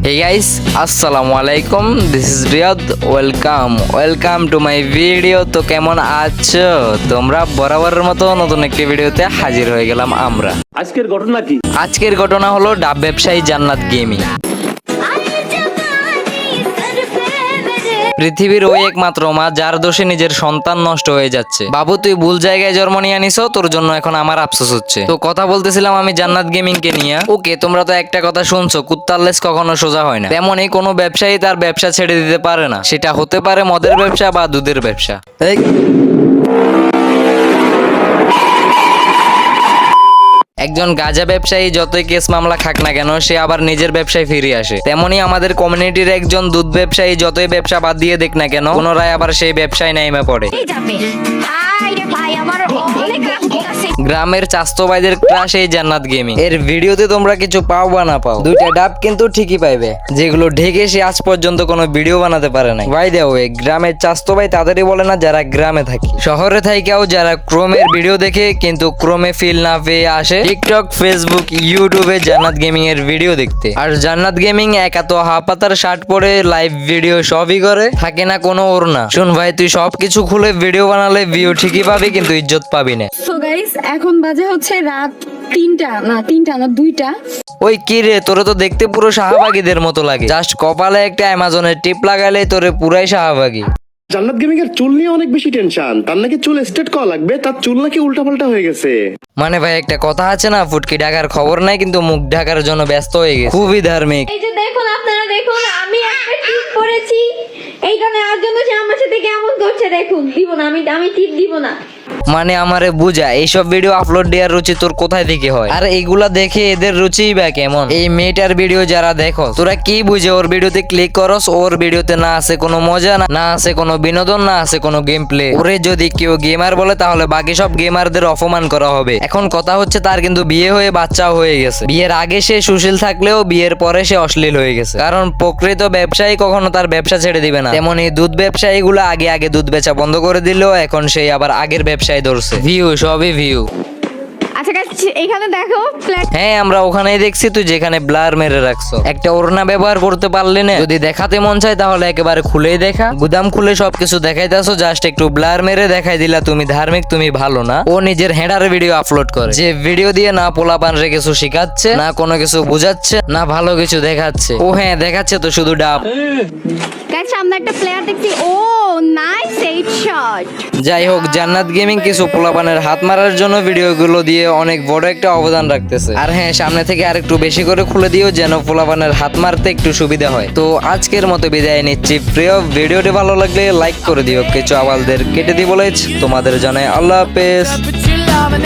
Hey guys, আসসালামু আলাইকুম, this is Riyad. Welcome to my video. তো কেমন আছো তোমরা? বরাবরের মতো নতুন একটি ভিডিওতে হাজির হয়ে গেলাম আমরা। আজকের ঘটনা কি? আজকের ঘটনা হলো ডাব ব্যবসায়ী জান্নাত গেমিং। পৃথিবীর ওই একমাত্র মা যার দোষে নিজের সন্তান নষ্ট হয়ে যাচ্ছে। বাবু, তুই ভুল জায়গায় জন্ম নিয়ে আনিছো, তোর জন্য এখন আমার আফসোস হচ্ছে। তো কথা বলতেছিলাম আমি জান্নাত গেমিং কে নিয়ে। ওকে, তোমরা তো একটা কথা শুনছো, কুত্তার লেজ কখনো সোজা হয় না। তেমনই কোনো ব্যবসায়ী তার ব্যবসা ছেড়ে দিতে পারে না। সেটা হতে পারে মদের ব্যবসা বা দুধের ব্যবসা। একজন গাঁজা ব্যবসায়ী যতই কেস মামলা খাক না কেন, সে আবার নিজের ব্যবসায় ফিরে আসে। তেমনি আমাদের কমিউনিটির একজন দুধ ব্যবসায়ী যতই ব্যবসা বাদ দিয়ে দেখ না কেন, পুনরায় আবার সেই ব্যবসায় নেমে পড়ে। গ্রামের চাস্তো ভাইদের ক্রাশ এই জান্নাত গেমিং। এর ভিডিওতে তোমরা কিছু পাও বা না পাও, দুইটা ডাব কিন্তু ঠিকই পাইবে, যেগুলো ঢেকে সে আজ পর্যন্ত কোনো ভিডিও বানাতে পারে নাই। ভাই দেও, এই গ্রামের চাস্তো ভাই তাদেরই বলে না যারা গ্রামে থাকে। শহরে থাইকাও যারা ক্রোমের ভিডিও দেখে কিন্তু ক্রোমে ফিল না পেয়ে আসে টিকটক, ফেসবুক, ইউটিউবে জান্নাত গেমিং এর ভিডিও দেখতে। আর জান্নাত গেমিং একা তো হাফাতার শার্ট পরে লাইভ ভিডিও সবই করে, থাকে না কোনো ওড়না। শুন ভাই, তুই সবকিছু খুলে ভিডিও বানালে ভিউ ঠিকই পাবি, কিন্তু ইজ্জত পাবি না। সো গাইস, এখন বাজে হচ্ছে রাত 2টা। ওই কি রে, তোরে তো দেখতে পুরো শাহবাগীদের মতো লাগে। জাস্ট কপালে একটা অ্যামাজনের টিপ লাগালে তোরে পুরাই শাহবাগী। জান্নাত গেমিং এর চুল নিয়ে অনেক বেশি টেনশন। তার নাকি চুল স্ট্রেট করা লাগবে, তার চুল নাকি উল্টাপাল্টা হয়ে গেছে। মানে ভাই, একটা কথা আছে না, ফুটকি ঢাকার খবর নাই কিন্তু মুখ ঢাকার জন্য ব্যস্ত হয়ে গেছে। খুবই ধার্মিক। এই যে দেখুন, আপনারা দেখুন, আমি একটা টিপ করেছি। এইখানে আর জন্য সে আমার সাথে কেমন করছে দেখুন। দিব না, আমি টিপ দিব না। মানে আমারে বুঝা, এইসব ভিডিও আপলোড দেওয়ার রুচি তোর কোথায় থেকে হয়? আর এইগুলা দেখে এদের রুচিই বা কেমন? এই মেয়েটার ভিডিও যারা দেখো, তোরা কি বুঝে ওর ভিডিওতে ক্লিক করস? ওর ভিডিওতে না আছে কোনো মজা, না আছে কোনো বিনোদন, না আছে কোনো গেম প্লে। ওরে যদি কেউ গেমার বলে তাহলে বাকি সব গেমারদের অপমান করা হবে। এখন কথা হচ্ছে, তার কিন্তু বিয়ে হয়ে বাচ্চাও হয়ে গেছে। বিয়ের আগে সে সুশীল থাকলেও বিয়ের পরে সে অশ্লীল হয়ে গেছে। কারণ প্রকৃত ব্যবসায়ী কখনো তার ব্যবসা ছেড়ে দিবে না। তেমনি দুধ ব্যবসায়ীগুলো আগে দুধ বেচা বন্ধ করে দিল, এখন সেই আবার আগের ব্যবসায় ধরছে। ভিউ, সবই ভিউ। আচ্ছা গাইস, এখানে দেখো ফ্ল্যাট। হ্যাঁ, আমরা ওখানেই দেখছি তুই যেখানে ব্লার মেরে রাখছো। একটা ওড়না ব্যবহার করতে পারলি না? যদি দেখাতে মন চায় তাহলে একেবারে খুলেই দেখা। গুদাম খুলে সবকিছু দেখাইতেছো, জাস্ট একটু ব্লার মেরে দেখাই দিলা তুমি ধার্মিক, তুমি ভালো না। ও নিজের হেডার ভিডিও আপলোড করে, যে ভিডিও দিয়ে না পোলাপান রে কিছু শিখাচ্ছে, না কোনো কিছু বুঝাচ্ছে, না ভালো কিছু দেখাচ্ছে। ও হ্যাঁ, দেখাচ্ছে তো শুধু ডাব। গাইস, সামনে একটা প্লেয়ার দেখছি। ও নাইস এইট শট। যাই হোক, জান্নাত গেমিং কিছু পোলাপানের হাত মারার জন্য ভিডিওগুলো দিয়ে অনেক বড় একটা অবদান রাখতেছে। আর হ্যাঁ, সামনে থেকে আর একটু বেশি করে খুলে দিও, যেন পোলাপানের হাত মারতে একটু সুবিধা হয়। তো আজকের মতো বিদায় নিচ্ছি। প্রিয়, ভিডিওটি ভালো লাগলে লাইক করে দিও। কিছু আওয়াজদের কেটে দিয়ে বলেছ, তোমাদের জানাই আল্লাহ হাফেজ।